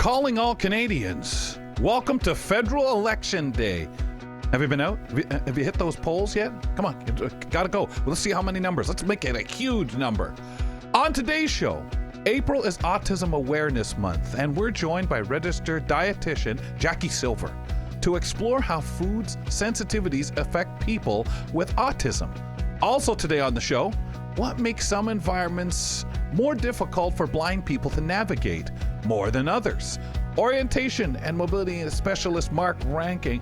Calling all Canadians. Welcome to Federal Election Day. Have you been out? Have you hit those polls yet? Come on, gotta go. Let's see how many numbers. Let's make it a huge number. On today's show, April is Autism Awareness Month, and we're joined by Registered Dietitian Jackie Silver to explore how food's sensitivities affect people with autism. Also today on the show, what makes some environments more difficult for blind people to navigate more than others? Orientation and Mobility Specialist Mark Rankin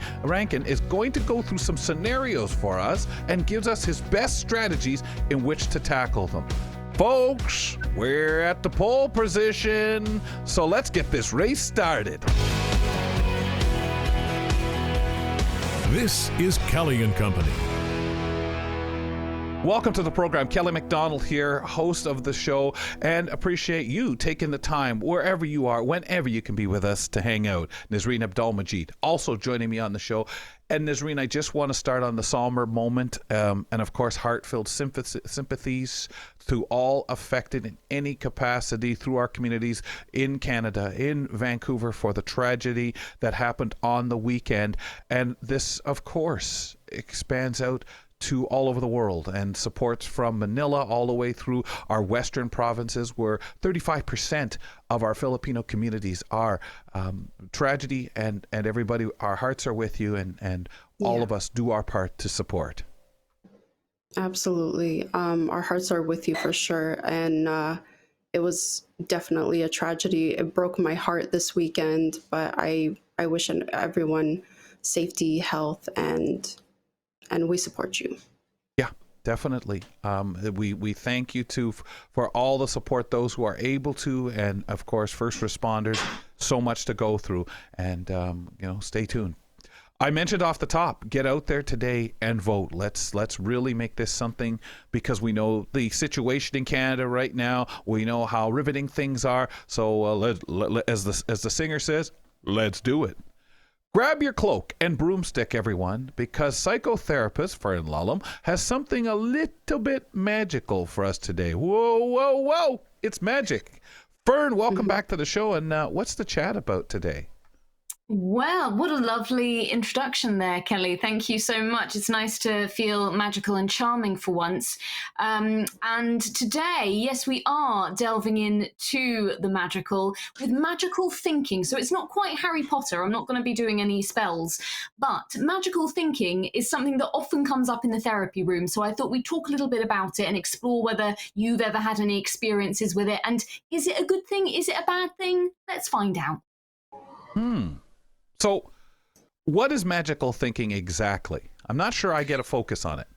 is going to go through some scenarios for us and gives us his best strategies in which to tackle them. Folks, we're at the pole position, so let's get this race started. This is Kelly and Company. Welcome to the program. Kelly MacDonald here, host of the show, and appreciate you taking the time wherever you are, whenever you can be with us to hang out. Nazreen Abdul-Majid also joining me on the show. And Nazreen, I just want to start on the somber moment, and of course, heartfelt sympathies to all affected in any capacity through our communities in Canada, in Vancouver, for the tragedy that happened on the weekend. And this, of course, expands out to all over the world, and supports from Manila all the way through our western provinces, where 35% of our Filipino communities are. Tragedy, and everybody, our hearts are with you, and all of us do our part to support. Absolutely. Our hearts are with you for sure. And it was definitely a tragedy. It broke my heart this weekend, but I wish everyone safety, health, and we support you. Yeah, definitely. We thank you too for all the support, those who are able to, and of course, first responders. So much to go through, and stay tuned. I mentioned off the top, get out there today and vote. Let's really make this something, because we know the situation in Canada right now. We know how riveting things are. So as the singer says, let's do it. Grab your cloak and broomstick, everyone, because Psychotherapist Fern Lulham has something a little bit magical for us today. Whoa. It's magic. Fern, welcome back to the show. And what's the chat about today? Well, what a lovely introduction there, Kelly. Thank you so much. It's nice to feel magical and charming for once. And today, yes, we are delving into the magical with magical thinking. So it's not quite Harry Potter. I'm not going to be doing any spells. But magical thinking is something that often comes up in the therapy room. So I thought we'd talk a little bit about it and explore whether you've ever had any experiences with it. And is it a good thing? Is it a bad thing? Let's find out. So what is magical thinking exactly? I'm not sure I get a focus on it.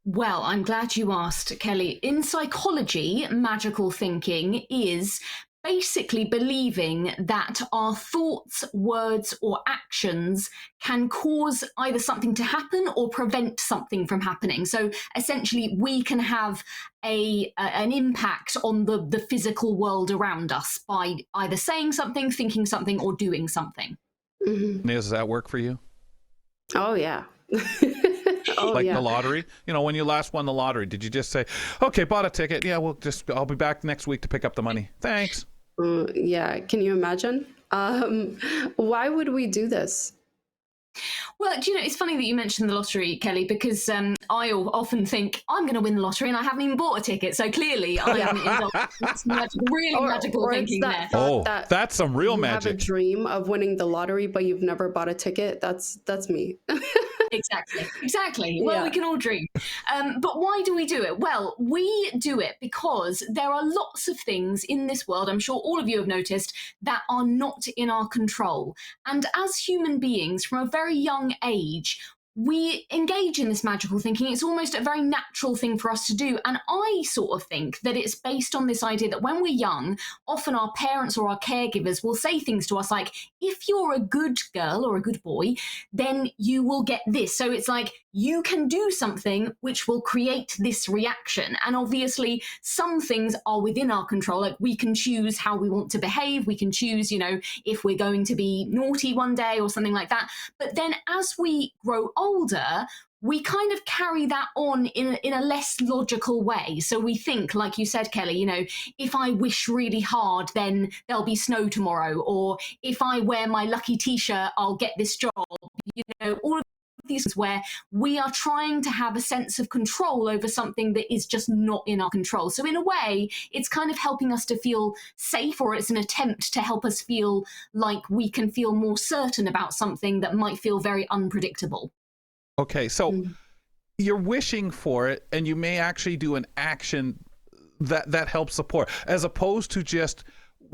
Well, I'm glad you asked, Kelly. In psychology, magical thinking is basically believing that our thoughts, words, or actions can cause either something to happen or prevent something from happening. So essentially, we can have an impact on the physical world around us by either saying something, thinking something, or doing something. Mm-hmm. Does that work for you? Oh, yeah. The lottery? When you last won the lottery, did you just say, okay, bought a ticket. Yeah, I'll be back next week to pick up the money. Thanks. Yeah. Can you imagine? Why would we do this? Well, it's funny that you mentioned the lottery, Kelly, because I often think I'm going to win the lottery and I haven't even bought a ticket. So clearly I am indulged in some magical thinking there. That's some real you magic. You have a dream of winning the lottery, but you've never bought a ticket. That's me. Exactly. Well, we can all dream. But why do we do it? Well, we do it because there are lots of things in this world, I'm sure all of you have noticed, that are not in our control. And as human beings, from a very young age, we engage in this magical thinking. It's almost a very natural thing for us to do. And I sort of think that it's based on this idea that when we're young, often our parents or our caregivers will say things to us like, if you're a good girl or a good boy, then you will get this. So it's like, you can do something which will create this reaction. And obviously, some things are within our control. Like we can choose how we want to behave. We can choose, if we're going to be naughty one day or something like that. But then as we grow older, we kind of carry that on in a less logical way. So we think, like you said, Kelly, you know, if I wish really hard, then there'll be snow tomorrow. Or if I wear my lucky t-shirt, I'll get this job. You know, all of these things where we are trying to have a sense of control over something that is just not in our control. So in a way, it's kind of helping us to feel safe, or it's an attempt to help us feel like we can feel more certain about something that might feel very unpredictable. Okay, so you're wishing for it, and you may actually do an action that helps support, as opposed to just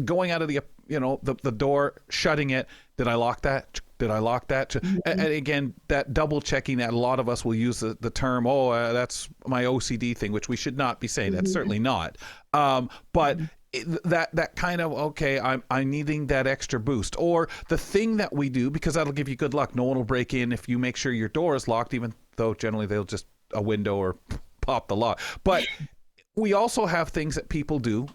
going out of the door, shutting it. Did I lock that? Did I lock that? And again, that double checking, that a lot of us will use the term, that's my OCD thing, which we should not be saying. That's certainly not. But that kind of, okay, I'm needing that extra boost, or the thing that we do, because that'll give you good luck. No one will break in if you make sure your door is locked, even though generally they'll just a window or pop the lock. But we also have things that people do.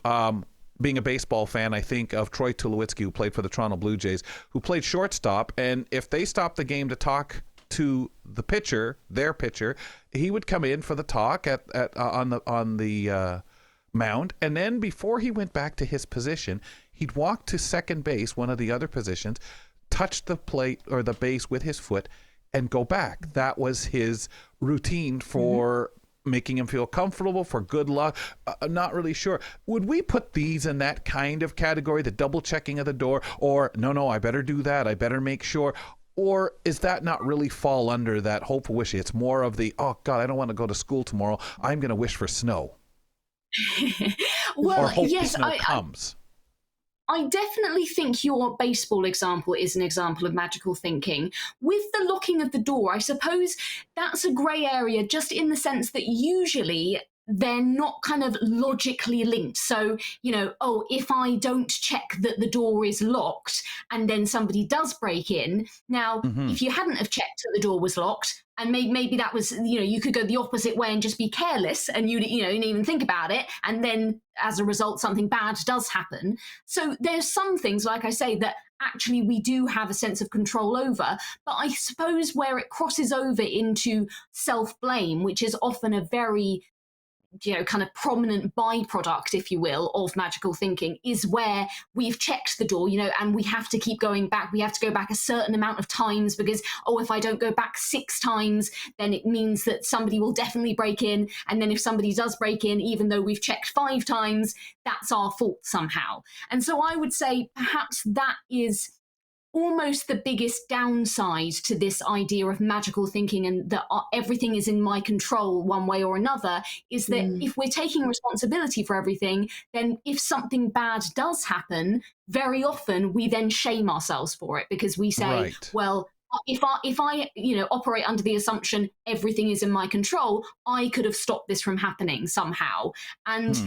Being a baseball fan, I think of Troy Tulowitzki, who played for the Toronto Blue Jays, who played shortstop, and if they stopped the game to talk to the pitcher, their pitcher, he would come in for the talk on the mound, and then before he went back to his position, he'd walk to second base, one of the other positions, touch the plate or the base with his foot, and go back. That was his routine for making him feel comfortable, for good luck. I'm not really sure. Would we put these in that kind of category, the double checking of the door, or no, I better do that, I better make sure? Or is that not really fall under that hopeful wish? It's more of the, oh God, I don't want to go to school tomorrow, I'm going to wish for snow. Well, or hope yes, the snow comes. I definitely think your baseball example is an example of magical thinking. With the locking of the door, I suppose that's a grey area, just in the sense that usually they're not kind of logically linked. So, you know, if I don't check that the door is locked and then somebody does break in, now, if you hadn't have checked that the door was locked, and maybe that was, you could go the opposite way and just be careless, and you didn't even think about it, and then as a result, something bad does happen. So there's some things, like I say, that actually we do have a sense of control over. But I suppose where it crosses over into self-blame, which is often a very kind of prominent byproduct, if you will, of magical thinking, is where we've checked the door, and we have to keep going back. We have to go back a certain amount of times because, if I don't go back 6 times, then it means that somebody will definitely break in. And then if somebody does break in, even though we've checked 5 times, that's our fault somehow. And so I would say perhaps that is almost the biggest downside to this idea of magical thinking, and that everything is in my control one way or another, is that if we're taking responsibility for everything, then if something bad does happen, very often we then shame ourselves for it, because we say, well, if I operate under the assumption everything is in my control, I could have stopped this from happening somehow. And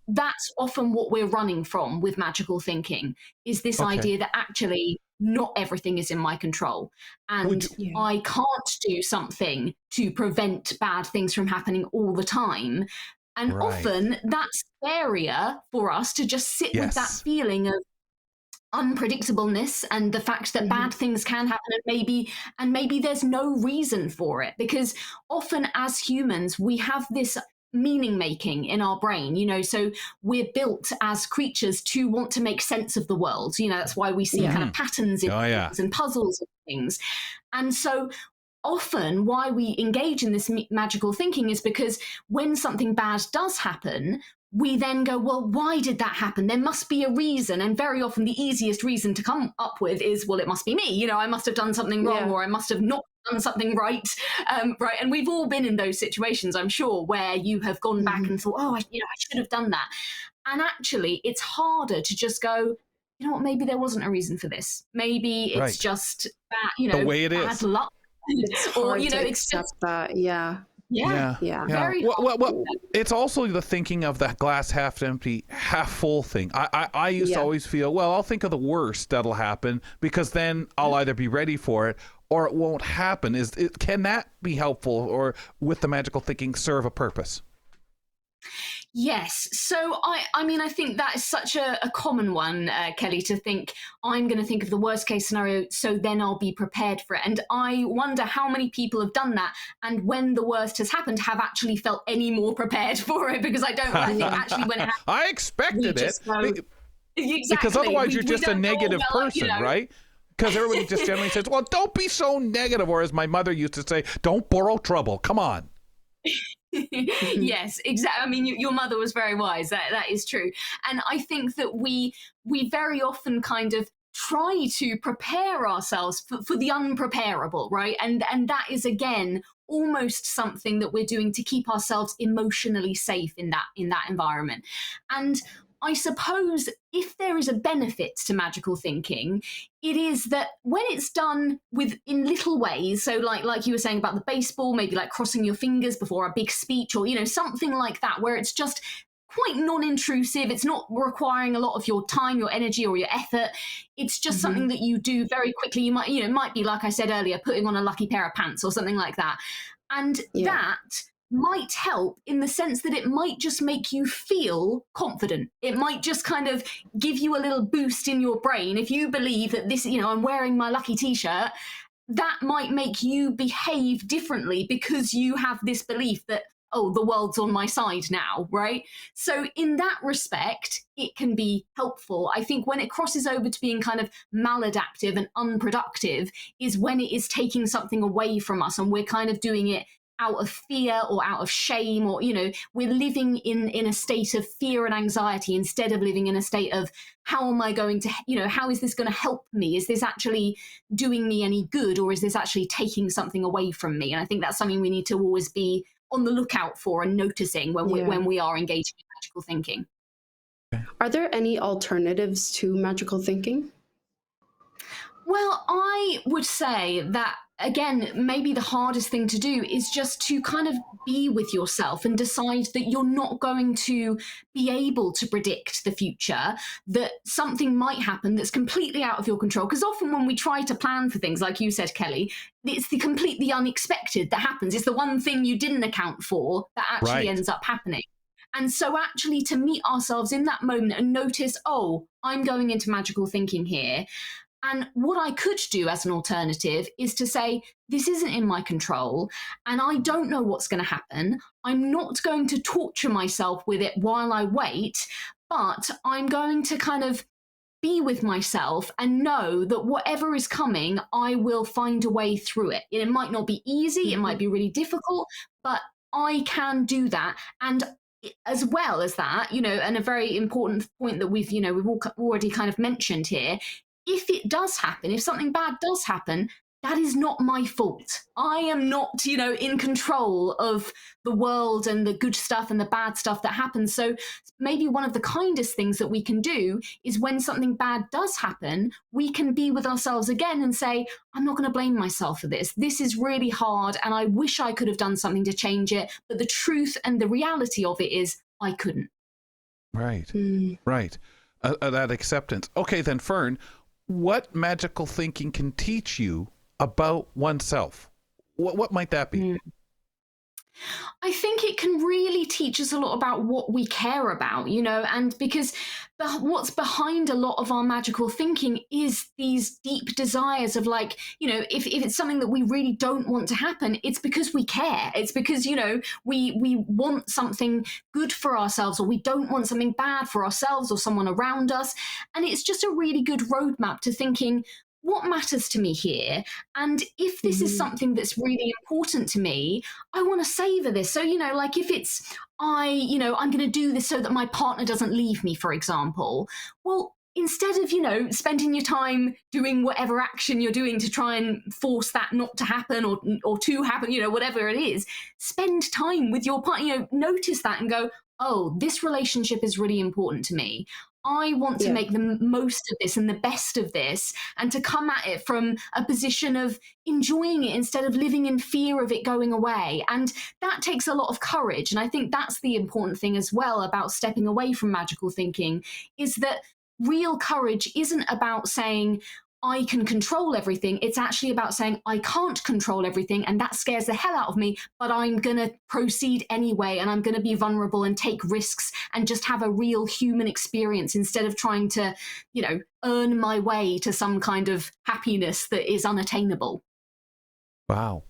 that's often what we're running from with magical thinking, is this idea that actually not everything is in my control, and I can't do something to prevent bad things from happening all the time. And often that's scarier for us to just sit with that feeling of unpredictableness and the fact that bad things can happen, and maybe there's no reason for it, because often as humans we have this meaning making in our brain, so we're built as creatures to want to make sense of the world. That's why we see kind of patterns in things and puzzles and things. And so often why we engage in this magical thinking is because when something bad does happen, we then go, well, why did that happen? There must be a reason. And very often the easiest reason to come up with is, well, it must be me. I must have done something wrong, or I must have not done something right. And we've all been in those situations, I'm sure, where you have gone back and thought, I should have done that. And actually, it's harder to just go, you know what, maybe there wasn't a reason for this. Maybe it's just bad, the way it bad is. luck. It's hard to accept that. Yeah. Very well, it's also the thinking of the glass half empty, half full thing. I used to always feel, well, I'll think of the worst that'll happen, because then I'll either be ready for it or it won't happen. Can that be helpful, or with the magical thinking serve a purpose? Yes. So I mean, I think that is such a common one, Kelly, to think I'm going to think of the worst case scenario, so then I'll be prepared for it. And I wonder how many people have done that, and when the worst has happened, have actually felt any more prepared for it. Because I think actually when it happens, I we expected it. just go, exactly. Because otherwise you're We just a don't go, negative well, person, right? Because everybody just generally says, well, don't be so negative. Or as my mother used to say, don't borrow trouble. Come on. Yes, exactly. I mean, your mother was very wise. That is true. And I think that we very often kind of try to prepare ourselves for the unpreparable, right? And that is again almost something that we're doing to keep ourselves emotionally safe in that environment. And I suppose if there is a benefit to magical thinking, it is that when it's done in little ways, so like you were saying about the baseball, maybe like crossing your fingers before a big speech, or something like that, where it's just quite non-intrusive. It's not requiring a lot of your time, your energy, or your effort. It's just something that you do very quickly. You might be, like I said earlier, putting on a lucky pair of pants or something like that, and that might help in the sense that it might just make you feel confident. It might just kind of give you a little boost in your brain. If you believe that this, I'm wearing my lucky t-shirt, that might make you behave differently because you have this belief that, oh, the world's on my side now, right? So in that respect, it can be helpful. I think when it crosses over to being kind of maladaptive and unproductive is when it is taking something away from us and we're kind of doing it out of fear or out of shame, or we're living in a state of fear and anxiety instead of living in a state of how am I going to, how is this going to help me? Is this actually doing me any good, or is this actually taking something away from me? And I think that's something we need to always be on the lookout for and noticing when we are engaging in magical thinking. Are there any alternatives to magical thinking? Well, I would say that, again, maybe the hardest thing to do is just to kind of be with yourself and decide that you're not going to be able to predict the future, that something might happen that's completely out of your control. Because often when we try to plan for things, like you said, Kelly, it's the completely unexpected that happens. It's the one thing you didn't account for that actually ends up happening. And so actually to meet ourselves in that moment and notice, oh, I'm going into magical thinking here. And what I could do as an alternative is to say, this isn't in my control, and I don't know what's going to happen. I'm not going to torture myself with it while I wait, but I'm going to kind of be with myself and know that whatever is coming, I will find a way through it. It might not be easy, it might be really difficult, but I can do that. And as well as that, and a very important point that we've already kind of mentioned here, if it does happen, if something bad does happen, that is not my fault. I am not, in control of the world and the good stuff and the bad stuff that happens. So maybe one of the kindest things that we can do is when something bad does happen, we can be with ourselves again and say, I'm not going to blame myself for this. This is really hard and I wish I could have done something to change it. But the truth and the reality of it is I couldn't. Right. Right. That acceptance. Okay, then, Fern, what magical thinking can teach you about oneself? What might that be? I think it can really teach us a lot about what we care about, and because what's behind a lot of our magical thinking is these deep desires of if it's something that we really don't want to happen, it's because we care. It's because, we want something good for ourselves, or we don't want something bad for ourselves or someone around us. And it's just a really good roadmap to thinking, what matters to me here? And if this is something that's really important to me, I want to savor this. So, if it's, I'm going to do this so that my partner doesn't leave me, for example, well, instead of, spending your time doing whatever action you're doing to try and force that not to happen or to happen, whatever it is, spend time with your partner, notice that and go, oh, this relationship is really important to me. I want to make the most of this and the best of this, and to come at it from a position of enjoying it instead of living in fear of it going away. And that takes a lot of courage. And I think that's the important thing as well about stepping away from magical thinking, is that real courage isn't about saying, I can control everything. It's actually about saying I can't control everything, and that scares the hell out of me, but I'm going to proceed anyway, and I'm going to be vulnerable and take risks and just have a real human experience instead of trying to, earn my way to some kind of happiness that is unattainable. Wow.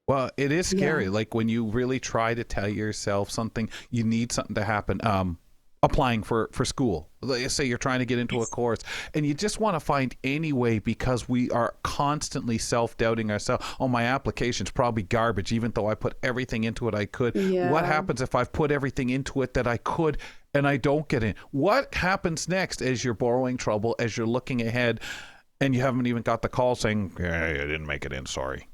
Well, it is scary. Yeah. Like when you really try to tell yourself something, you need something to happen. Applying for school. Let's say you're trying to get into a course and you just want to find any way, because we are constantly self-doubting ourselves. Oh, my application's probably garbage, even though I put everything into it I could. Yeah. What happens if I've put everything into it that I could and I don't get in? What happens next as you're borrowing trouble, as you're looking ahead and you haven't even got the call saying, yeah, I didn't make it in, sorry.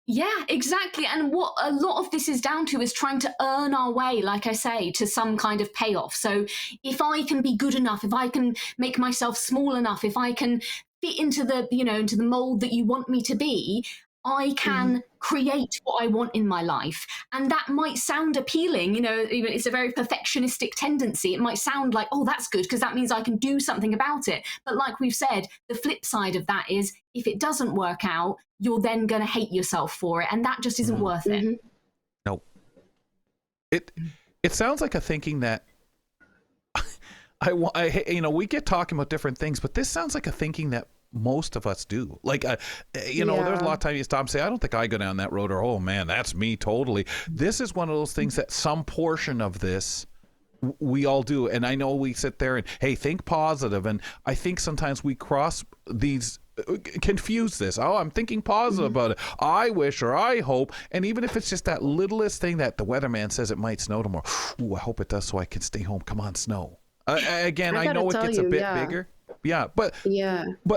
Yeah, exactly. And what a lot of this is down to is trying to earn our way, like I say, to some kind of payoff. So if I can be good enough, if I can make myself small enough, if I can fit into the, into the mold that you want me to be, I can create what I want in my life. And that might sound appealing, it's a very perfectionistic tendency. It might sound like, oh, that's good, because that means I can do something about it. But like we've said, the flip side of that is if it doesn't work out, you're then going to hate yourself for it. And that just isn't worth it. No. It sounds like a thinking that we get talking about different things, but this sounds like a thinking that most of us do. Like, there's a lot of times you stop and say, I don't think I go down that road, or, oh man, that's me totally. This is one of those things that some portion of this we all do. And I know we sit there and, hey, think positive. And I think sometimes we confuse this. Oh, I'm thinking positive about it. I wish, or I hope. And even if it's just that littlest thing that the weatherman says it might snow tomorrow. Ooh, I hope it does so I can stay home. Come on, snow. Again, I know it gets a bit bigger. Yeah, but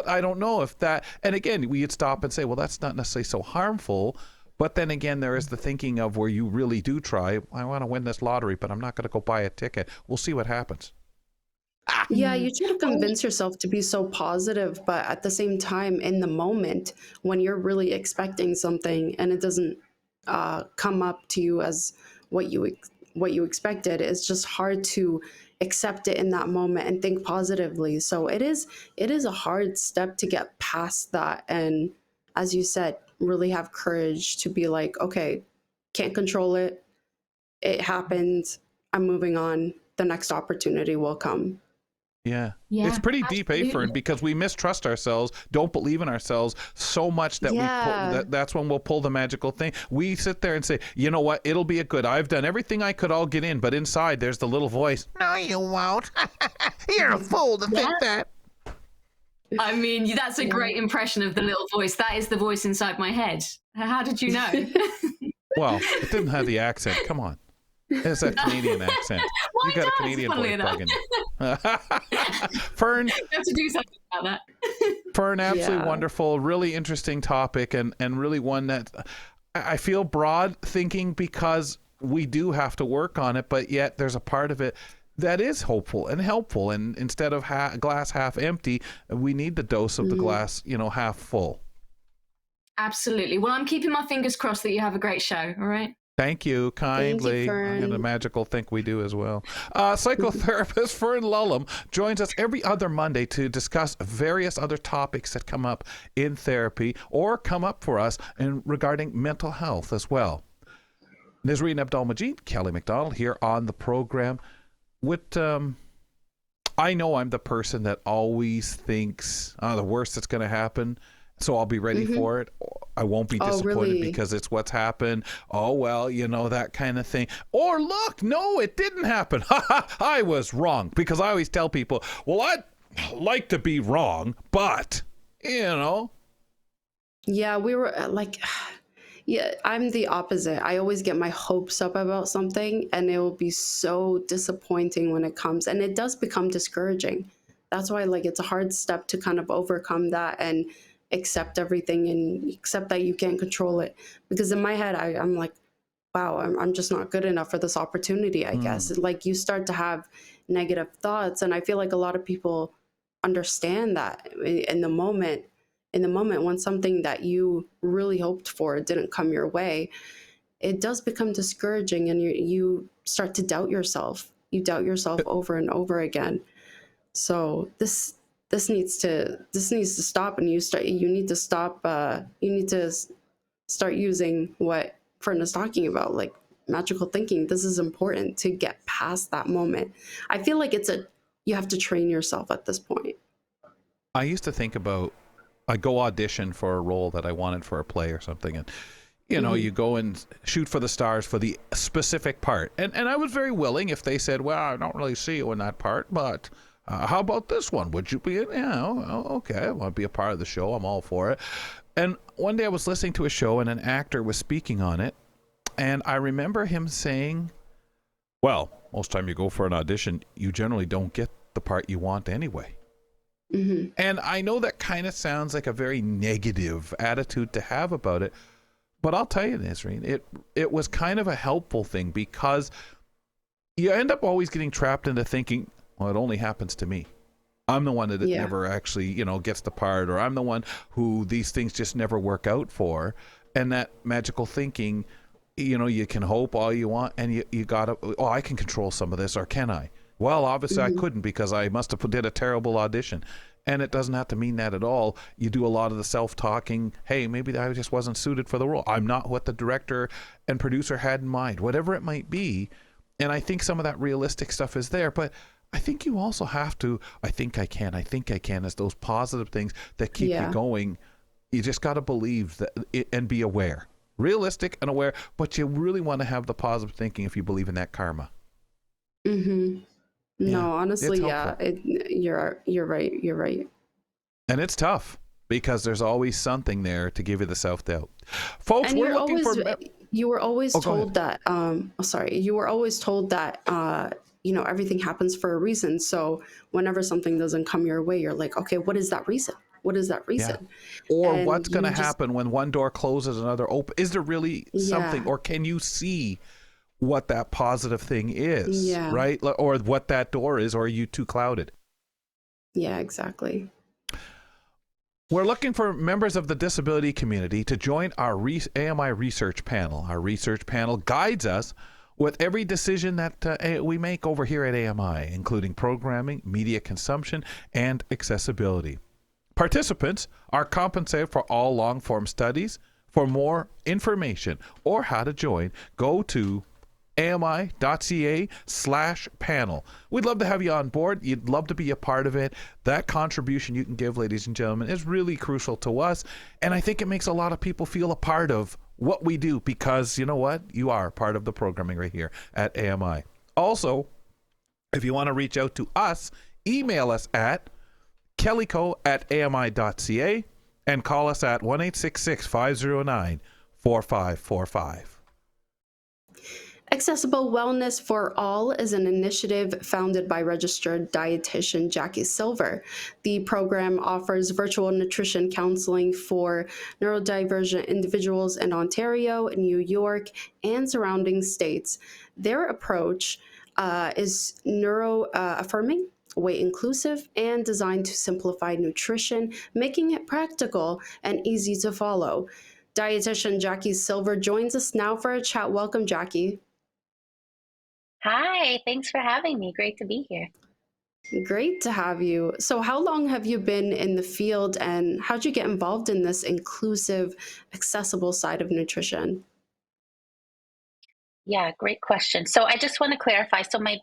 I don't know if that, and again, we'd stop and say, well, that's not necessarily so harmful. But then again, there is the thinking of where you really do try, I want to win this lottery, but I'm not going to go buy a ticket. We'll see what happens. Yeah, you try to convince yourself to be so positive, but at the same time, in the moment, when you're really expecting something and it doesn't come up to you as what you expected, it's just hard to accept it in that moment and think positively. So it is a hard step to get past that, and as you said, really have courage to be like, okay, can't control it, it happened, I'm moving on, the next opportunity will come. Yeah, it's pretty absolutely. deep, Fern, because we mistrust ourselves, don't believe in ourselves so much that that's when we'll pull the magical thing. We sit there and say, you know what, it'll be I've done everything I could, I'll get in. But inside there's the little voice, no, you won't. You're a fool to think that. I mean, that's a great impression of the little voice. That is the voice inside my head. How did you know? Well, it didn't have the accent. Come on. It's a Canadian accent. Well, You got a Canadian voice bugging you. Fern, you have to do something about that. Fern, absolutely wonderful, really interesting topic, and really one that I feel broad thinking, because we do have to work on it, but yet there's a part of it that is hopeful and helpful. And instead of glass half empty, we need the dose of the glass, half full. Absolutely. Well, I'm keeping my fingers crossed that you have a great show. All right. Thank you kindly. And a magical think we do as well. Psychotherapist Fern Lulham joins us every other Monday to discuss various other topics that come up in therapy or come up for us regarding mental health as well. Nazreen Abdul-Majid, Kelly MacDonald here on the program. I know I'm the person that always thinks the worst that's going to happen, so I'll be ready for it. I won't be disappointed because it's what's happened. Oh, well, that kind of thing. Or look, no, it didn't happen. I was wrong. Because I always tell people, well, I'd like to be wrong, but, Yeah, we were I'm the opposite. I always get my hopes up about something, and it will be so disappointing when it comes. And it does become discouraging. That's why, it's a hard step to kind of overcome that and accept everything and accept that you can't control it. Because in my head, I'm like, wow, I'm just not good enough for this opportunity, I guess. You start to have negative thoughts. And I feel like a lot of people understand that in the moment when something that you really hoped for didn't come your way, it does become discouraging, and you start to doubt yourself. You doubt yourself over and over again. So this this needs to stop, and you need to stop you need to start using what Fern is talking about, like magical thinking. This is important to get past that moment. I feel like you have to train yourself at this point. I used to think about, I go audition for a role that I wanted for a play or something, and you go and shoot for the stars for the specific part, and I was very willing if they said, well, I don't really see you in that part, but how about this one? Would you be in? Yeah, okay, I want to be a part of the show. I'm all for it. And one day I was listening to a show and an actor was speaking on it, and I remember him saying, well, most time you go for an audition, you generally don't get the part you want anyway. Mm-hmm. And I know that kind of sounds like a very negative attitude to have about it, but I'll tell you, Nisreen, it was kind of a helpful thing, because you end up always getting trapped into thinking, well, it only happens to me. I'm the one that never actually, gets the part, or I'm the one who these things just never work out for. And that magical thinking, you can hope all you want, and you gotta, I can control some of this, or can I? Well, obviously I couldn't, because I must have did a terrible audition. And it doesn't have to mean that at all. You do a lot of the self-talking. Hey, maybe I just wasn't suited for the role. I'm not what the director and producer had in mind, whatever it might be. And I think some of that realistic stuff is there, but I think you also have to, I think I can as those positive things that keep you going. You just got to believe that and be aware, realistic and aware, but you really want to have the positive thinking if you believe in that karma. Mm-hmm. No, honestly, you're right. And it's tough, because there's always something there to give you the self-doubt. Folks, And we're looking for... You were always told that, you were always told that, everything happens for a reason. So whenever something doesn't come your way, you're like, okay, what is that reason? What is that reason? Yeah. Or and what's going to happen when one door closes, another open? Is there really something, or can you see what that positive thing is, right? Or what that door is, or are you too clouded? Yeah, exactly. We're looking for members of the disability community to join our AMI research panel. Our research panel guides us with every decision that we make over here at AMI, including programming, media consumption, and accessibility. Participants are compensated for all long-form studies. For more information or how to join, go to ami.ca/panel. We'd love to have you on board. You'd love to be a part of it. That contribution you can give, ladies and gentlemen, is really crucial to us. And I think it makes a lot of people feel a part of what we do, because you know what? You are part of the programming right here at AMI. Also, if you want to reach out to us, email us at kellyco@ami.ca and call us at 1-866-509-4545. Accessible Wellness for All is an initiative founded by Registered Dietitian Jackie Silver. The program offers virtual nutrition counseling for neurodivergent individuals in Ontario, New York, and surrounding states. Their approach is neuro-affirming, weight inclusive, and designed to simplify nutrition, making it practical and easy to follow. Dietitian Jackie Silver joins us now for a chat. Welcome, Jackie. Hi, thanks for having me. Great to be here. Great to have you. So how long have you been in the field, and how'd you get involved in this inclusive, accessible side of nutrition? Yeah, great question. So I just want to clarify. So my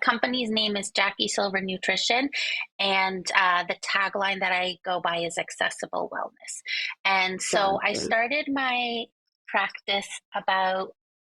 company's name is Jackie Silver Nutrition, and the tagline that I go by is accessible wellness. And so I started my practice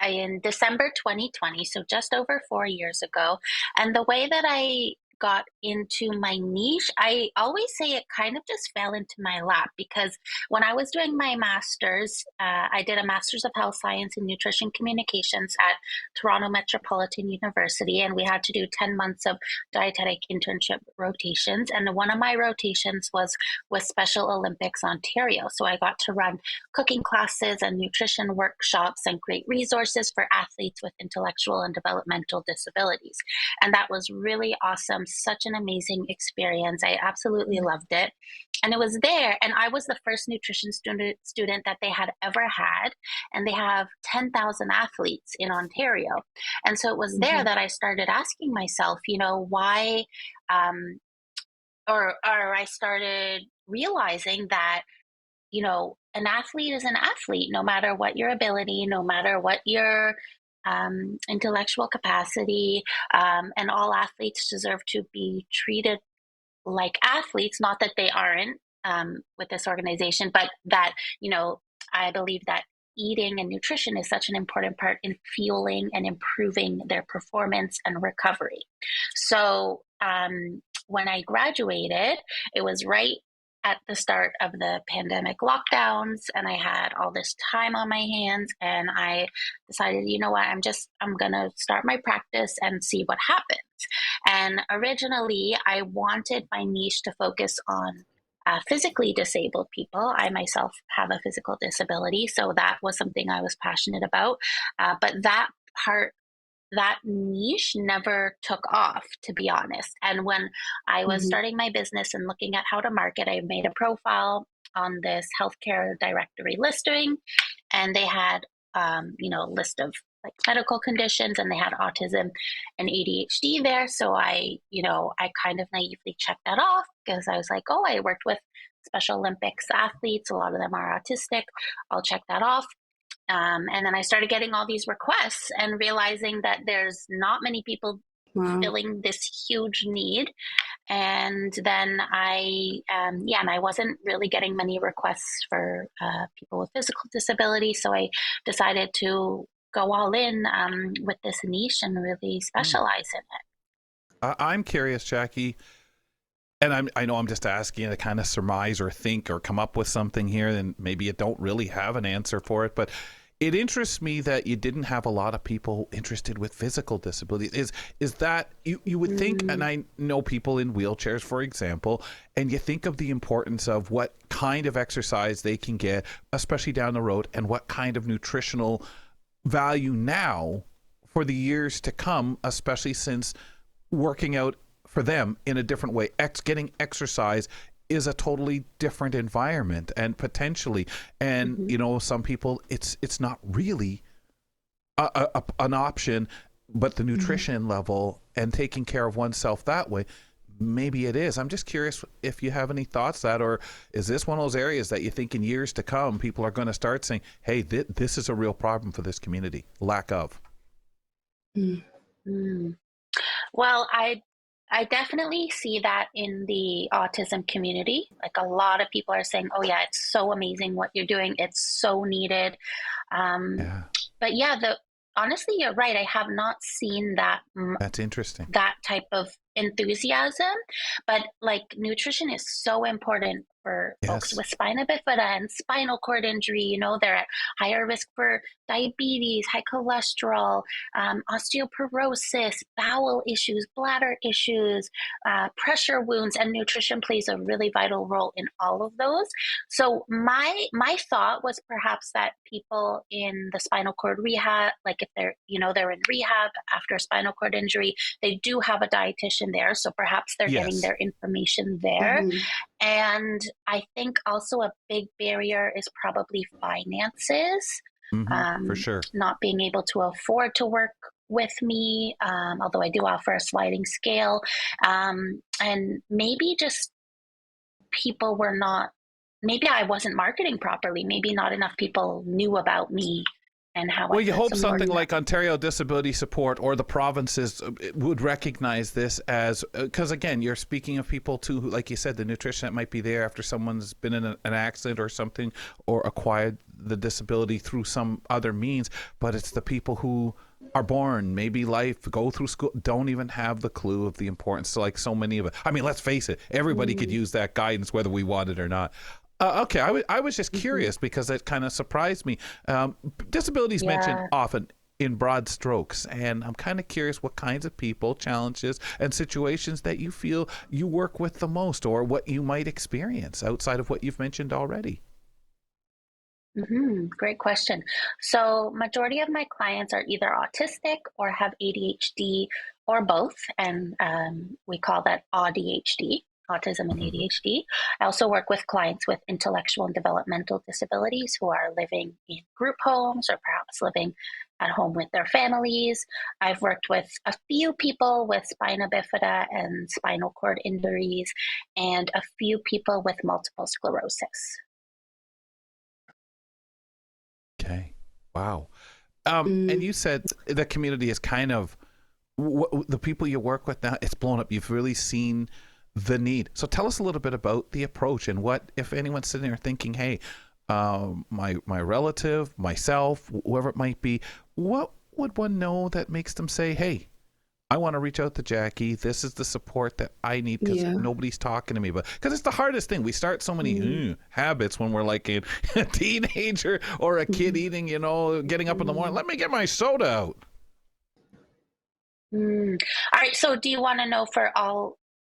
in December 2020, so just over 4 years ago. And the way that I got into my niche, I always say it kind of just fell into my lap, because when I was doing my master's, I did a Master's of Health Science and Nutrition Communications at Toronto Metropolitan University, and we had to do 10 months of dietetic internship rotations. And one of my rotations was with Special Olympics Ontario. So I got to run cooking classes and nutrition workshops and great resources for athletes with intellectual and developmental disabilities. And that was really awesome. Such an amazing experience. I absolutely loved it. And it was there, and I was the first nutrition student that they had ever had. And they have 10,000 athletes in Ontario. And so it was there that I started asking myself, why or I started realizing that, an athlete is an athlete, no matter what your ability, no matter what your intellectual capacity, and all athletes deserve to be treated like athletes. Not that they aren't with this organization, but that, I believe that eating and nutrition is such an important part in fueling and improving their performance and recovery. So when I graduated, it was right at the start of the pandemic lockdowns, and I had all this time on my hands, and I decided, you know what, I'm gonna start my practice and see what happens. And originally I wanted my niche to focus on physically disabled people. I myself have a physical disability, so that was something I was passionate about. But that niche never took off, to be honest. And when I was starting my business and looking at how to market, I made a profile on this healthcare directory listing, and they had, a list of like medical conditions, and they had autism and ADHD there. So I kind of naively checked that off because I was like, oh, I worked with Special Olympics athletes. A lot of them are autistic. I'll check that off. And then I started getting all these requests and realizing that there's not many people filling this huge need. And then and I wasn't really getting many requests for people with physical disability. So I decided to go all in with this niche and really specialize in it. I'm curious, Jackie, and I know I'm just asking you to kind of surmise or think or come up with something here, and maybe you don't really have an answer for it, but it interests me that you didn't have a lot of people interested with physical disabilities. Is that you would think, and I know people in wheelchairs, for example, and you think of the importance of what kind of exercise they can get, especially down the road, and what kind of nutritional value now for the years to come, especially since working out for them in a different way, getting exercise is a totally different environment and potentially, and some people it's not really an option, but the nutrition level and taking care of oneself that way, maybe it is. I'm just curious if you have any thoughts that, or is this one of those areas that you think in years to come people are going to start saying, hey, this is a real problem for this community, lack of. Well, I definitely see that in the autism community. Like, a lot of people are saying, oh yeah, it's so amazing what you're doing. It's so needed. But yeah, honestly, you're right. I have not seen that. That's interesting. That type of enthusiasm, but like, nutrition is so important for folks with spina bifida and spinal cord injury. They're at higher risk for diabetes, high cholesterol, osteoporosis, bowel issues, bladder issues, pressure wounds, and nutrition plays a really vital role in all of those. So my thought was perhaps that people in the spinal cord rehab, like if they're in rehab after a spinal cord injury, they do have a dietitian there, so perhaps they're getting their information there. And I think also a big barrier is probably finances. For sure. Not being able to afford to work with me, although I do offer a sliding scale. And maybe just people were not, maybe I wasn't marketing properly. Maybe not enough people knew about me and how. Well, you hope something like Ontario Disability Support or the provinces would recognize this as, because again, you're speaking of people too, who, like you said, the nutrition that might be there after someone's been in an accident or something, or acquired the disability through some other means, but it's the people who are born, maybe go through school, don't even have the clue of the importance. So like so many of it, I mean, let's face it, everybody could use that guidance whether we want it or not. Okay, I was just curious because it kind of surprised me. Disabilities mentioned often in broad strokes, and I'm kind of curious what kinds of people, challenges, and situations that you feel you work with the most, or what you might experience outside of what you've mentioned already. Great question. So majority of my clients are either autistic or have ADHD or both, and we call that ADHD. autism and ADHD. I also work with clients with intellectual and developmental disabilities who are living in group homes or perhaps living at home with their families. I've worked with a few people with spina bifida and spinal cord injuries, and a few people with multiple sclerosis. Okay. Wow. And you said the community is kind of the people you work with now. It's blown up. You've really seen the need. So tell us a little bit about the approach and what, if anyone's sitting there thinking, hey, my relative, myself, whoever it might be, what would one know that makes them say, hey, I want to reach out to Jackie. This is the support that I need because nobody's talking to me. But because it's the hardest thing. We start so many habits when we're like a teenager or a kid eating, getting up in the morning. Let me get my soda out. All right. So do you want to know for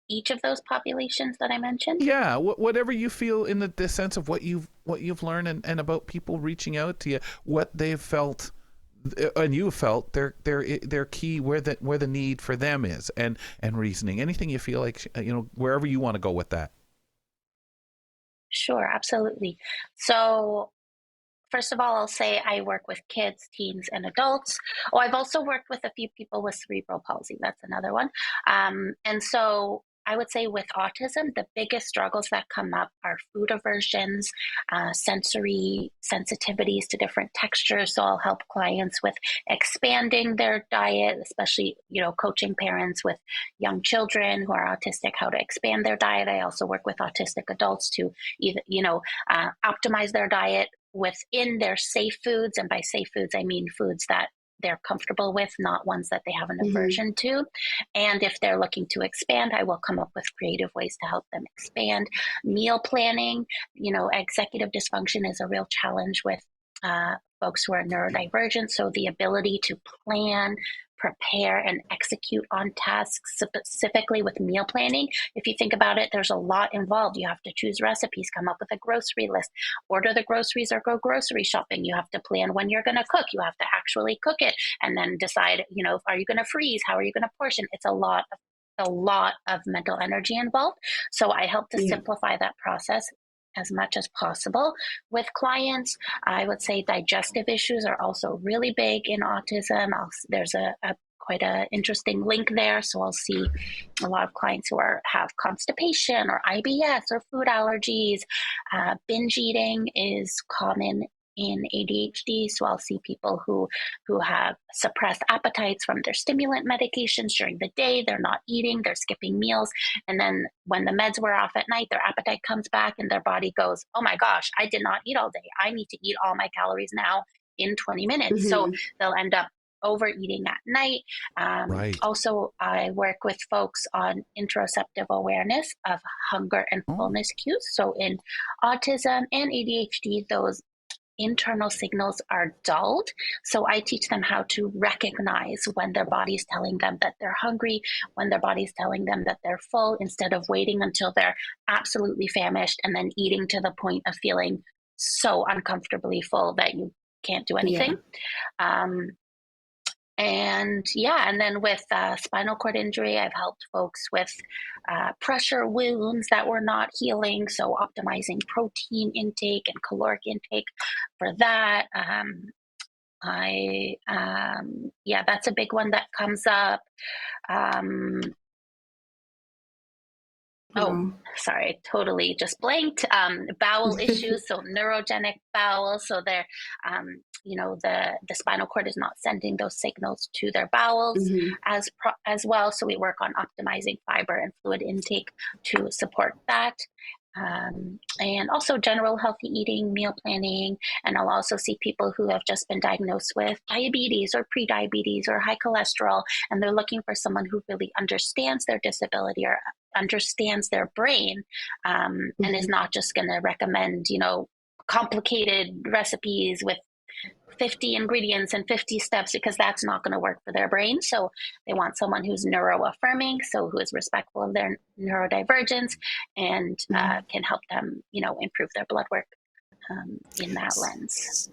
each of those populations that I mentioned? Yeah, whatever you feel in the sense of what you've learned and about people reaching out to you, what they've felt, and you felt their key where the need for them is, and reasoning. Anything you feel like wherever you want to go with that. Sure, absolutely. So first of all, I'll say I work with kids, teens, and adults. Oh, I've also worked with a few people with cerebral palsy. That's another one. And so I would say with autism, the biggest struggles that come up are food aversions, sensory sensitivities to different textures. So I'll help clients with expanding their diet, especially, coaching parents with young children who are autistic, how to expand their diet. I also work with autistic adults to either, optimize their diet within their safe foods. And by safe foods, I mean foods that they're comfortable with, not ones that they have an aversion to. And if they're looking to expand, I will come up with creative ways to help them expand. Meal planning, executive dysfunction is a real challenge with folks who are neurodivergent. So the ability to plan, prepare, and execute on tasks, specifically with meal planning. If you think about it, there's a lot involved. You have to choose recipes, come up with a grocery list, order the groceries, or go grocery shopping. You have to plan when you're going to cook. You have to actually cook it and then decide, are you going to freeze? How are you going to portion? It's a lot of mental energy involved. So I help to simplify that process as much as possible with clients. I would say digestive issues are also really big in autism. There's quite an interesting link there. So I'll see a lot of clients who have constipation or IBS or food allergies. Binge eating is common in ADHD. So I'll see people who have suppressed appetites from their stimulant medications during the day. They're not eating, they're skipping meals. And then when the meds wear off at night, their appetite comes back and their body goes, oh my gosh, I did not eat all day. I need to eat all my calories now in 20 minutes. So they'll end up overeating at night. Right. Also, I work with folks on interoceptive awareness of hunger and fullness cues. So in autism and ADHD, those internal signals are dulled. So I teach them how to recognize when their body's telling them that they're hungry, when their body's telling them that they're full, instead of waiting until they're absolutely famished and then eating to the point of feeling so uncomfortably full that you can't do anything. And then with spinal cord injury, I've helped folks with pressure wounds that were not healing. So optimizing protein intake and caloric intake for that. That's a big one that comes up. Oh, sorry, totally just blanked. Bowel issues, so neurogenic bowel. So they're, the spinal cord is not sending those signals to their bowels as well. So we work on optimizing fiber and fluid intake to support that. And also general healthy eating, meal planning. And I'll also see people who have just been diagnosed with diabetes or prediabetes or high cholesterol, and they're looking for someone who really understands their disability or understands their brain, and is not just going to recommend, complicated recipes with 50 ingredients and 50 steps, because that's not going to work for their brain. So they want someone who's neuroaffirming, so who is respectful of their neurodivergence and can help them, improve their blood work in that lens.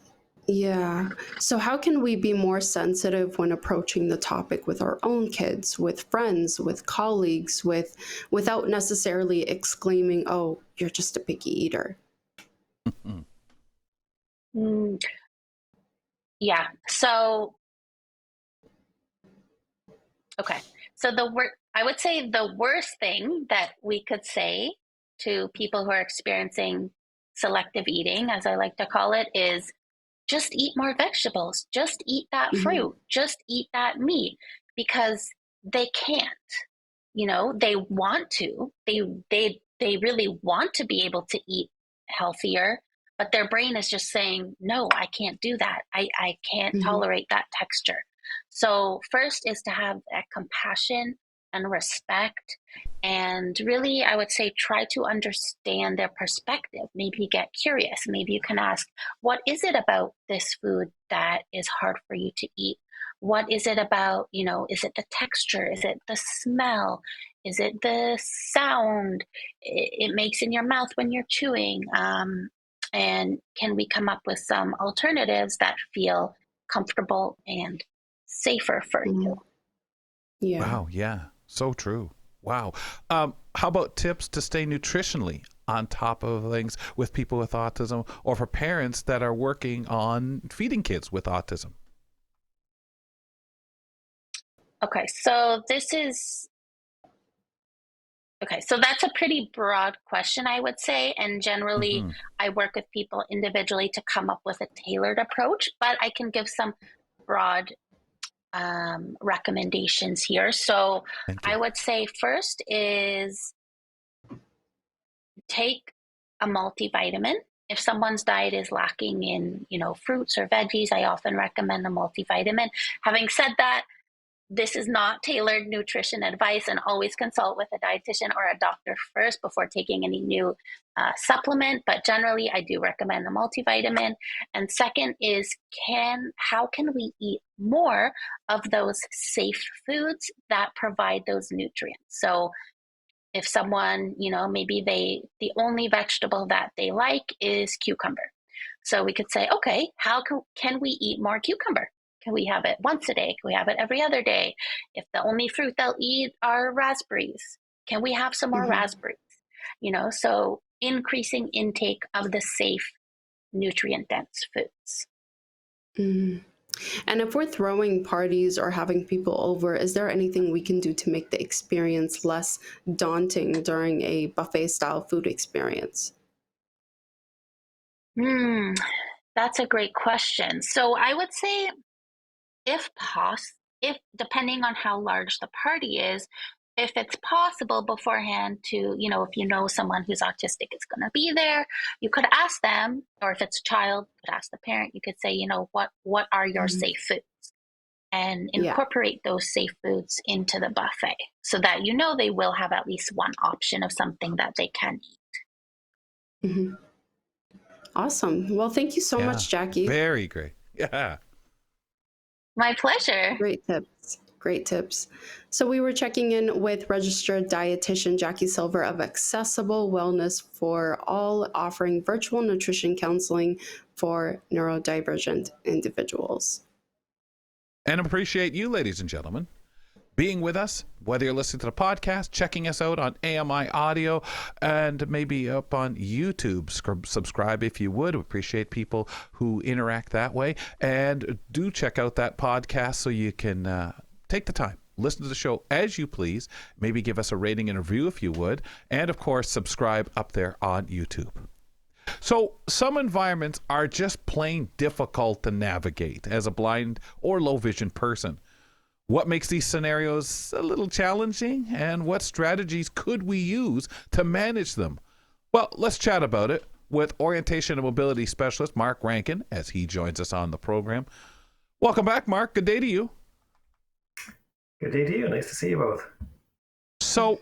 Yeah. So how can we be more sensitive when approaching the topic with our own kids, with friends, with colleagues, without necessarily exclaiming, "Oh, you're just a picky eater." Mm, yeah. So, okay. So I would say the worst thing that we could say to people who are experiencing selective eating, as I like to call it, is just eat more vegetables, just eat that Hmm. fruit, just eat that meat, because they can't. They want to. They really want to be able to eat healthier, but their brain is just saying, no, I can't do that. I can't Hmm. tolerate that texture. So first is to have that compassion and respect, and really, I would say, try to understand their perspective. Maybe get curious. Maybe you can ask, what is it about this food that is hard for you to eat? What is it about, is it the texture? Is it the smell? Is it the sound it makes in your mouth when you're chewing? And can we come up with some alternatives that feel comfortable and safer for you? Hmm. Yeah. Wow, yeah, so true. Wow. How about tips to stay nutritionally on top of things with people with autism, or for parents that are working on feeding kids with autism? Okay, so that's a pretty broad question, I would say. And generally, Hmm. I work with people individually to come up with a tailored approach, but I can give some broad recommendations here. So Thank I you. would say first is take a multivitamin. If someone's diet is lacking in, fruits or veggies, I often recommend a multivitamin. Having said that, this is not tailored nutrition advice, and always consult with a dietitian or a doctor first before taking any new supplement. But generally, I do recommend a multivitamin. And second is, how can we eat more of those safe foods that provide those nutrients? So if someone, maybe the only vegetable that they like is cucumber. So we could say, okay, how can we eat more cucumber? Can we have it once a day? Can we have it every other day? If the only fruit they'll eat are raspberries, can we have some more Hmm. raspberries? So increasing intake of the safe, nutrient dense foods. Hmm. And if we're throwing parties or having people over, is there anything we can do to make the experience less daunting during a buffet style food experience? Hmm, that's a great question. So I would say, if depending on how large the party is, if it's possible beforehand to, if you know someone who's autistic is going to be there, you could ask them, or if it's a child, you could ask the parent. You could say, what are your Mhm. safe foods, and Yeah. incorporate those safe foods into the buffet so that they will have at least one option of something that they can eat. Hmm. Awesome. Well, thank you so Yeah, much, Jackie. very great. Yeah. My pleasure. Great tips. Great tips. So, we were checking in with registered dietitian Jackie Silver of Accessible Wellness for All, offering virtual nutrition counseling for neurodivergent individuals. And appreciate you, ladies and gentlemen, being with us, whether you're listening to the podcast, checking us out on AMI Audio, and maybe up on YouTube. Subscribe if you would. We appreciate people who interact that way. And do check out that podcast so you can take the time. Listen to the show as you please. Maybe give us a rating and review if you would. And of course, subscribe up there on YouTube. So, some environments are just plain difficult to navigate as a blind or low vision person. What makes these scenarios a little challenging, and what strategies could we use to manage them? Well, let's chat about it with Orientation and Mobility Specialist Mark Rankin as he joins us on the program. Welcome back, Mark. Good day to you. Good day to you. Nice to see you both. So,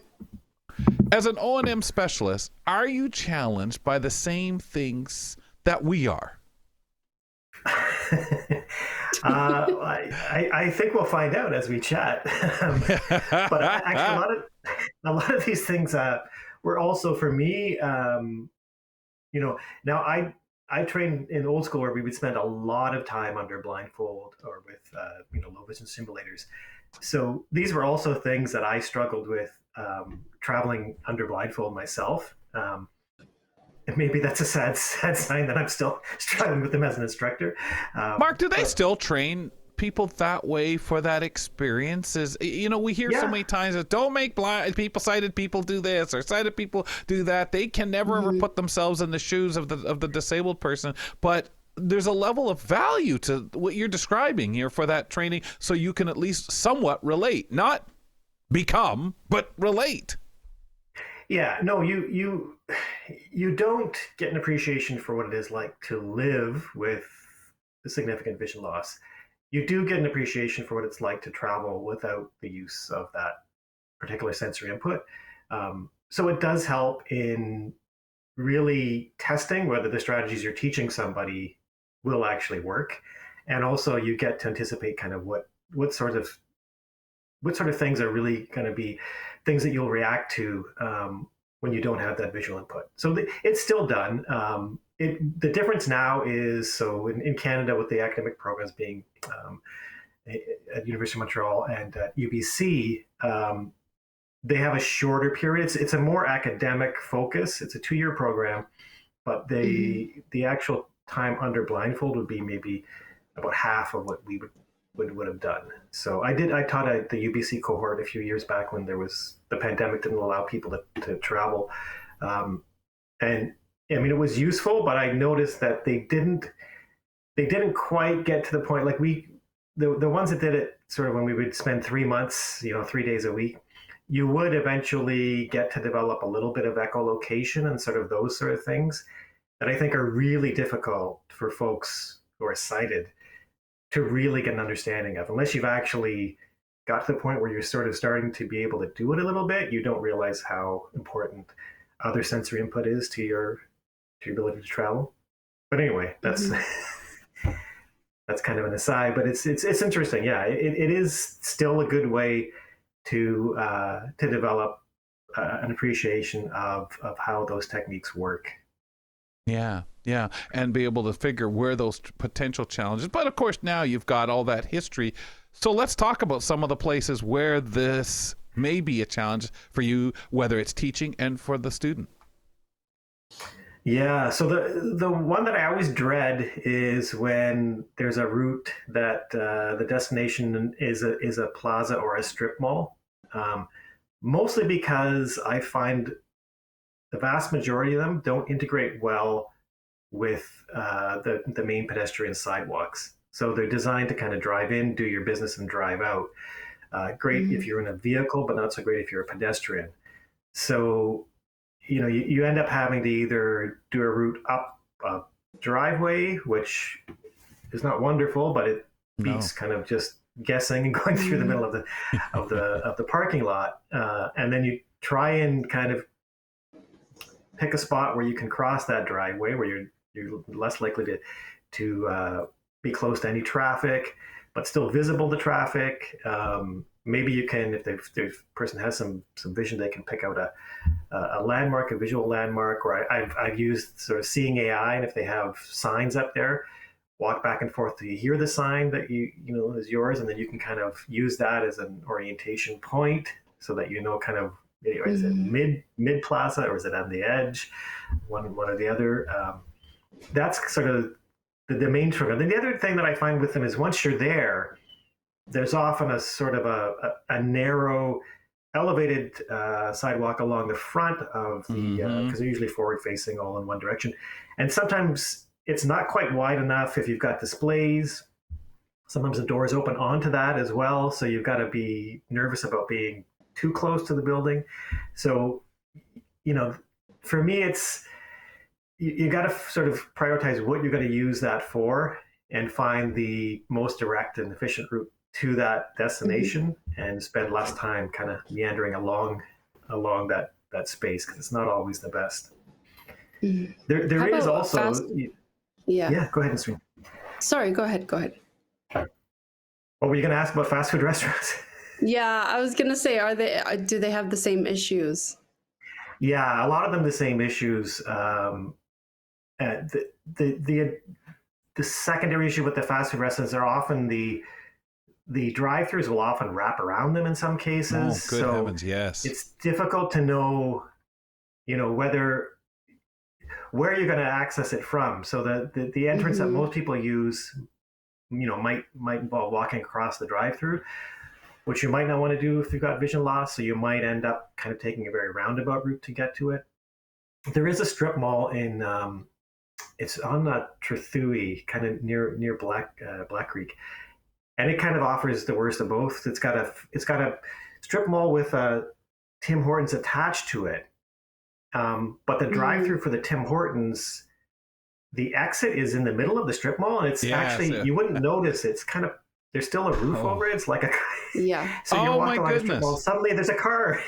as an O&M specialist, are you challenged by the same things that we are? I think we'll find out as we chat. But actually, a lot of these things were also for me. Now I trained in old school where we would spend a lot of time under blindfold or with low vision simulators. So these were also things that I struggled with traveling under blindfold myself. And maybe that's a sad sign that I'm still struggling with them as an instructor. Mark, do they still train people that way for that experience? Is, we hear so many times that don't make sighted people do this or sighted people do that. They can never ever put themselves in the shoes of the disabled person, but there's a level of value to what you're describing here for that training, so you can at least somewhat relate, not become, but relate. Yeah, no, you don't get an appreciation for what it is like to live with significant vision loss. You do get an appreciation for what it's like to travel without the use of that particular sensory input. So it does help in really testing whether the strategies you're teaching somebody will actually work. And also you get to anticipate kind of what sort of things are really going to be things that you'll react to when you don't have that visual input. So it's still done. The difference now is, so in Canada with the academic programs being at University of Montreal and at UBC, they have a shorter period. It's a more academic focus. It's a 2-year program, but the actual time under blindfold would be maybe about half of what we would have done. So I taught at the UBC cohort a few years back when the pandemic didn't allow people to travel. And I mean, it was useful, but I noticed that they didn't quite get to the point, like the ones that did it sort of when we would spend 3 months, 3 days a week, you would eventually get to develop a little bit of echolocation and sort of those sort of things that I think are really difficult for folks who are sighted to really get an understanding of. Unless you've actually got to the point where you're sort of starting to be able to do it a little bit, you don't realize how important other sensory input is to your ability to travel. But anyway, that's that's kind of an aside. But it's interesting. Yeah, it is still a good way to develop an appreciation of how those techniques work. Yeah, and be able to figure where those potential challenges. But of course, now you've got all that history. So let's talk about some of the places where this may be a challenge for you, whether it's teaching and for the student. Yeah, so the one that I always dread is when there's a route that the destination is a plaza or a strip mall. Mostly because I find the vast majority of them don't integrate well with the main pedestrian sidewalks. So they're designed to kind of drive in, do your business, and drive out. Great if you're in a vehicle, but not so great if you're a pedestrian. So, you end up having to either do a route up a driveway, which is not wonderful, but it beats kind of just guessing and going through the middle of the parking lot, and then you try and kind of pick a spot where you can cross that driveway, where you're less likely to be close to any traffic, but still visible to traffic. Maybe you can, if the person has some vision, they can pick out a landmark, a visual landmark. Or I've used sort of seeing AI, and if they have signs up there, walk back and forth till you hear the sign that you know is yours, and then you can kind of use that as an orientation point so that kind of, is it mid plaza or is it on the edge, one or the other. That's sort of the main trigger. Then the other thing that I find with them is once you're there's often a sort of a narrow elevated sidewalk along the front of the, because they're usually forward facing all in one direction. And sometimes it's not quite wide enough if you've got displays. Sometimes the doors open onto that as well. So you've got to be nervous about being too close to the building. So, for me, it's, you got to sort of prioritize what you're going to use that for and find the most direct and efficient route to that destination and spend less time kind of meandering along that space, because it's not always the best. There is also yeah, go ahead and swing. Sorry, go ahead. What were you going to ask about fast food restaurants? Yeah, I was gonna say, do they have the same issues? Yeah, a lot of them the same issues. the secondary issue with the fast food restaurants are often the drive-throughs will often wrap around them in some cases. Oh, good heavens, yes. It's difficult to know, where you're going to access it from. So the entrance that most people use, might involve walking across the drive-through, which you might not want to do if you've got vision loss. So you might end up kind of taking a very roundabout route to get to it. There is a strip mall in, it's on Trethewey, kind of near Black Creek, and it kind of offers the worst of both. It's got a strip mall with Tim Hortons attached to it, but the drive-through for the Tim Hortons, the exit is in the middle of the strip mall, and it's you wouldn't notice. It's kind of, there's still a roof over it. It's like a So you're walking along the strip mall, suddenly there's a car.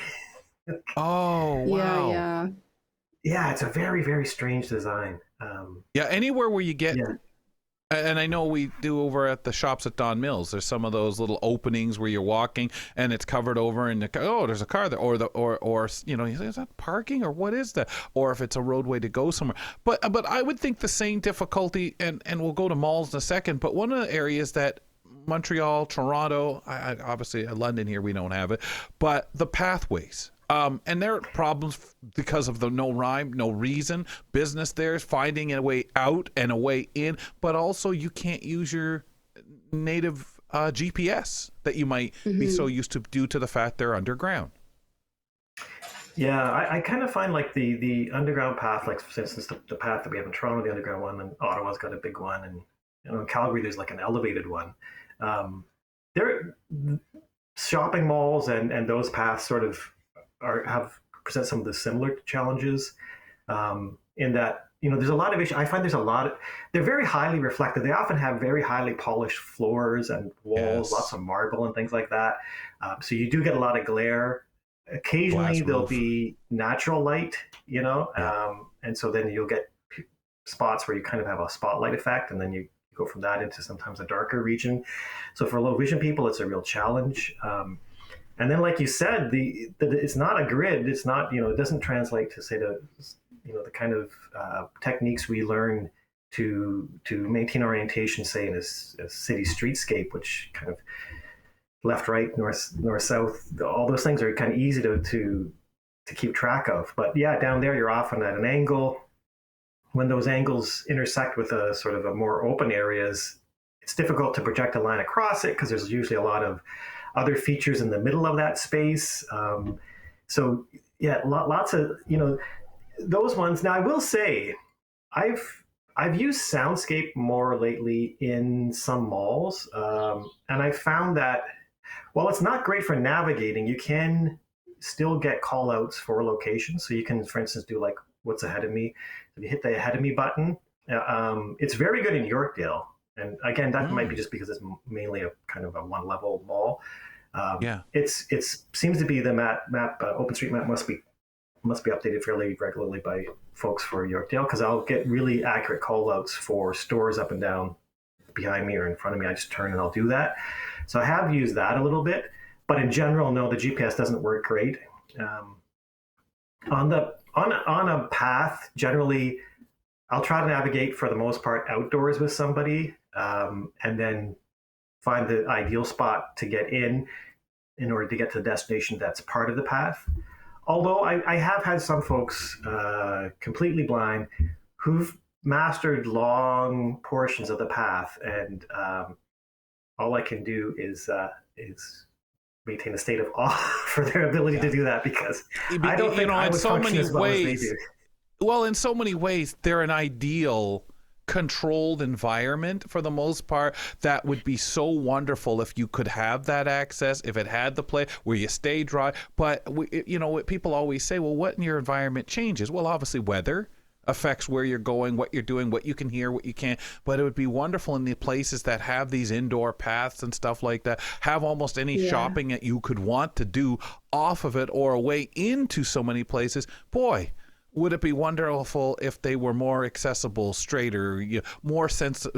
Oh wow. Yeah, it's a very, very strange design. Anywhere where you get, and I know we do over at the shops at Don Mills, there's some of those little openings where you're walking and it's covered over and there's a car there, or you say, is that parking or what is that? Or if it's a roadway to go somewhere. But I would think the same difficulty, and we'll go to malls in a second, but one of the areas that Montreal, Toronto, obviously London here, we don't have it, but the pathways. And there are problems because of the no rhyme, no reason business there is finding a way out and a way in, but also you can't use your native GPS that you might be so used to due to the fact they're underground. Yeah, I kind of find like the underground path, like for instance, the path that we have in Toronto, the underground one, and Ottawa's got a big one, and in Calgary there's like an elevated one. There, shopping malls and those paths sort of present some of the similar challenges, in that there's a lot of issues. I find they're very highly reflective. They often have very highly polished floors and walls, lots of marble and things like that. So you do get a lot of glare. Occasionally there'll be natural light, and so then you'll get spots where you kind of have a spotlight effect, and then you go from that into sometimes a darker region. So for low vision people, it's a real challenge. And then, like you said, it's not a grid. It's not, it doesn't translate to say the kind of techniques we learn to maintain orientation, say in a city streetscape, which kind of left, right, north, south. All those things are kind of easy to keep track of. But yeah, down there you're often at an angle. When those angles intersect with a sort of a more open areas, it's difficult to project a line across it because there's usually a lot of other features in the middle of that space. So yeah, lots of, those ones. Now I will say, I've used Soundscape more lately in some malls. And I found that while it's not great for navigating, you can still get call outs for locations. So you can, for instance, do like, what's ahead of me? If you hit the ahead of me button, it's very good in Yorkdale. And again, that might be just because it's mainly a kind of a one level mall. It seems to be the map. OpenStreetMap must be updated fairly regularly by folks for Yorkdale, because I'll get really accurate call outs for stores up and down behind me or in front of me. I just turn and I'll do that. So I have used that a little bit, but in general, no, the GPS doesn't work great. On a path, generally, I'll try to navigate for the most part outdoors with somebody, and then find the ideal spot to get in order to get to the destination that's part of the path. Although I have had some folks completely blind who've mastered long portions of the path, and all I can do is maintain a state of awe for their ability to do that, because I don't think I would function as well as they do. Well, in so many ways, they're an ideal controlled environment for the most part. That would be so wonderful if you could have that access, if it had the play where you stay dry. But people always say, well, what in your environment changes? Well, obviously weather affects where you're going, what you're doing, what you can hear, what you can't. But it would be wonderful in the places that have these indoor paths and stuff like that, have almost any shopping that you could want to do off of it or a way into so many places. Boy, would it be wonderful if they were more accessible, straighter, more it's a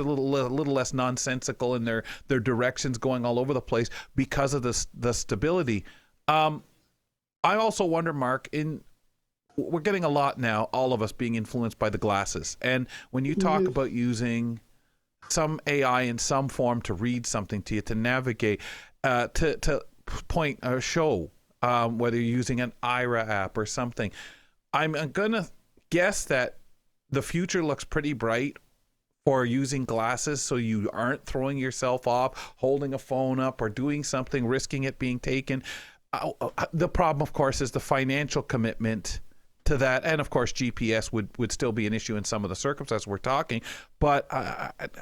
little less nonsensical in their directions going all over the place because of the stability. I also wonder, Mark, we're getting a lot now, all of us being influenced by the glasses. And when you talk about using some AI in some form to read something to you, to navigate, to point or show, whether you're using an IRA app or something, I'm going to guess that the future looks pretty bright for using glasses, so you aren't throwing yourself off, holding a phone up or doing something, risking it being taken. The problem, of course, is the financial commitment to that. And of course, GPS would still be an issue in some of the circumstances we're talking. But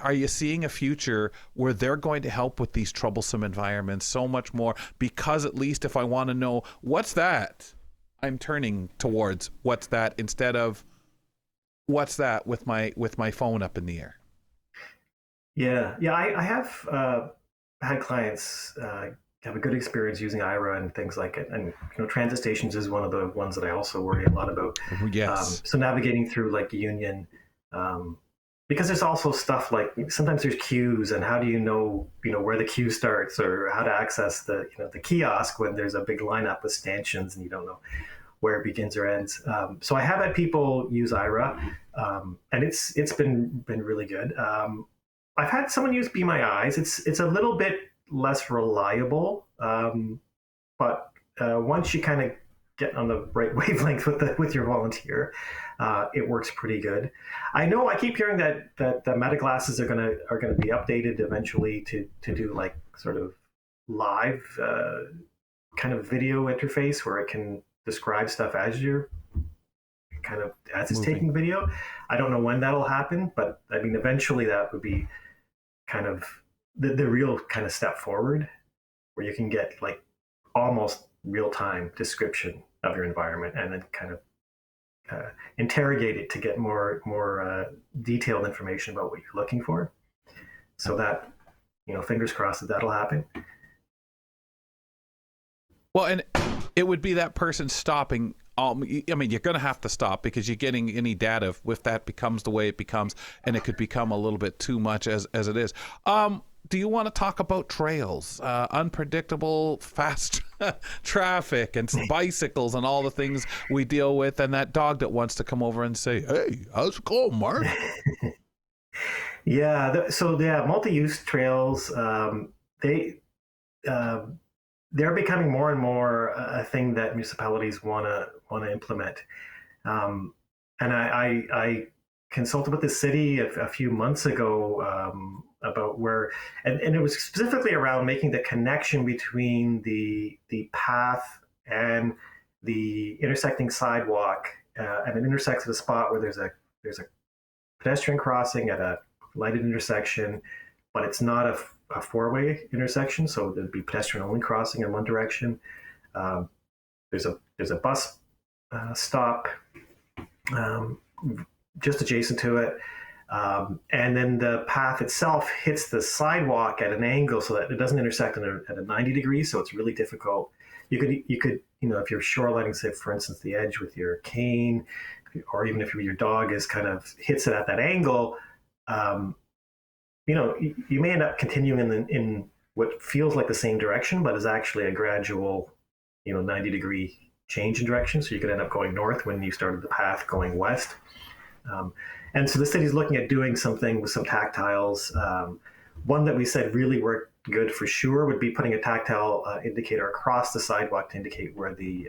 are you seeing a future where they're going to help with these troublesome environments so much more? Because at least if I want to know, what's that? I'm turning towards what's that instead of what's that with my phone up in the air. Yeah. I have had clients have a good experience using IRA and things like it. And transit stations is one of the ones that I also worry a lot about. Yes. So navigating through like Union, because there's also stuff like sometimes there's queues, and how do you know where the queue starts, or how to access the kiosk when there's a big lineup with stanchions and you don't know where it begins or ends. So I have had people use IRA, and it's been really good. I've had someone use Be My Eyes. It's a little bit less reliable, but once you kind of get on the right wavelength with your volunteer, it works pretty good. I know I keep hearing that the Meta glasses are gonna be updated eventually to do like sort of live kind of video interface where it can describe stuff as it's taking video. I don't know when that'll happen, but I mean, eventually that would be kind of the real kind of step forward, where you can get like almost real-time description of your environment and then kind of interrogate it to get more detailed information about what you're looking for. So that, fingers crossed that'll happen. Well, and it would be that person stopping. I mean, you're going to have to stop, because you're getting any data if that becomes the way it becomes, and it could become a little bit too much as it is. Do you want to talk about trails, unpredictable, fast traffic, and bicycles, and all the things we deal with, and that dog that wants to come over and say, "Hey, how's it going, Mark?" Yeah. So multi-use trails, they're becoming more and more a thing that municipalities want to implement. And I consulted with the city a few months ago about where, and it was specifically around making the connection between the path and the intersecting sidewalk, and it intersects at a spot where there's a pedestrian crossing at a lighted intersection, but it's not a four-way intersection, so there'd be pedestrian only crossing in one direction. There's a bus stop just adjacent to it, and then the path itself hits the sidewalk at an angle so that it doesn't intersect at a 90 degrees. So it's really difficult. You could if you're shorelining, say for instance, the edge with your cane, or even if your dog is kind of hits it at that angle. You may end up continuing in what feels like the same direction, but is actually a gradual, 90-degree change in direction. So you could end up going north when you started the path going west. And so the city's looking at doing something with some tactiles. One that we said really worked good for sure would be putting a tactile indicator across the sidewalk to indicate where the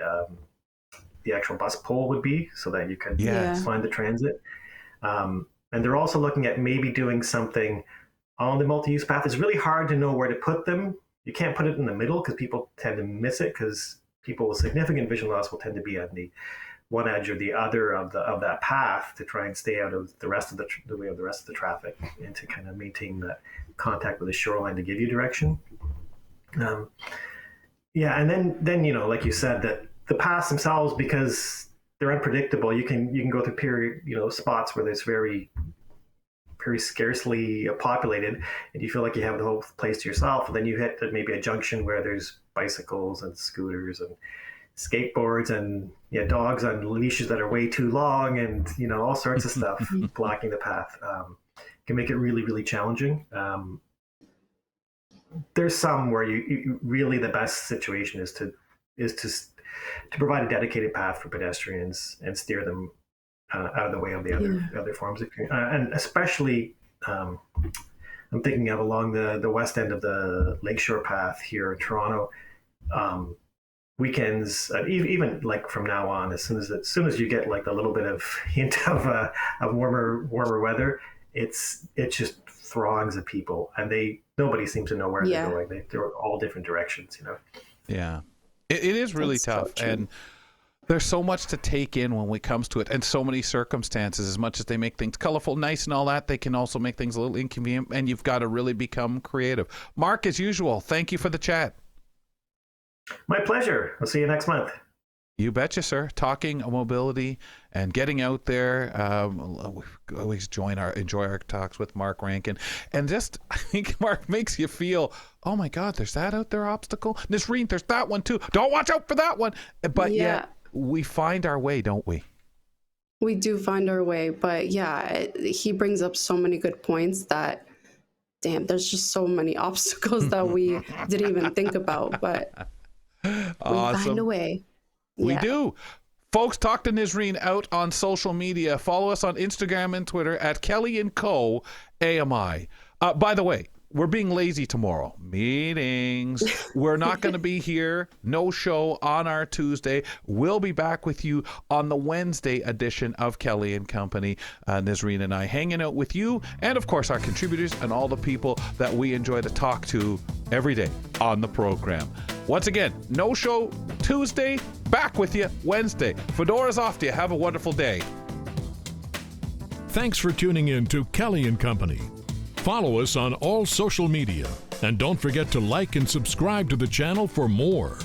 actual bus pole would be, so that you can find the transit. And they're also looking at maybe doing something on the multi-use path. It's really hard to know where to put them. You can't put it in the middle because people tend to miss it, because people with significant vision loss will tend to be on the one edge or the other of that path to try and stay out of the rest of the way of the rest of the traffic, and to kind of maintain that contact with the shoreline to give you direction. And then like you said, that the paths themselves, because they're unpredictable, you can go through period spots where there's very scarcely populated, and you feel like you have the whole place to yourself, and then you hit maybe a junction where there's bicycles and scooters and skateboards and dogs on leashes that are way too long, and all sorts of stuff blocking the path. Can make it really, really challenging. There's some where you really, the best situation is to to provide a dedicated path for pedestrians and steer them out of the way of the other forms of and especially I'm thinking of along the west end of the Lakeshore Path here in Toronto. Weekends, even like from now on, as soon as you get like a little bit of hint of warmer weather, it's just throngs of people, and nobody seems to know where they're going. They're all different directions, Yeah, it is really tough, and there's so much to take in when it comes to it, and so many circumstances. As much as they make things colorful, nice, and all that, they can also make things a little inconvenient, and you've got to really become creative. Mark, as usual, thank you for the chat. My pleasure. I'll see you next month. You betcha, sir. Talking mobility and getting out there. We always enjoy our talks with Mark Rankin. And just, I think Mark makes you feel, oh my God, there's that out there obstacle. Nisreen, there's that one too. Don't watch out for that one. But yet we find our way, don't we? We do find our way. But he brings up so many good points that, damn, there's just so many obstacles that we didn't even think about. But awesome. We find a way. We do. Folks, talk to Nisreen out on social media. Follow us on Instagram and Twitter at Kelly & Co. AMI. By the way, we're being lazy tomorrow. Meetings. We're not going to be here. No show on our Tuesday. We'll be back with you on the Wednesday edition of Kelly & Company. Nisreen and I hanging out with you and, of course, our contributors and all the people that we enjoy to talk to every day on the program. Once again, no show Tuesday. Back with you Wednesday. Fedora's off to you. Have a wonderful day. Thanks for tuning in to Kelly & Company. Follow us on all social media, and don't forget to like and subscribe to the channel for more.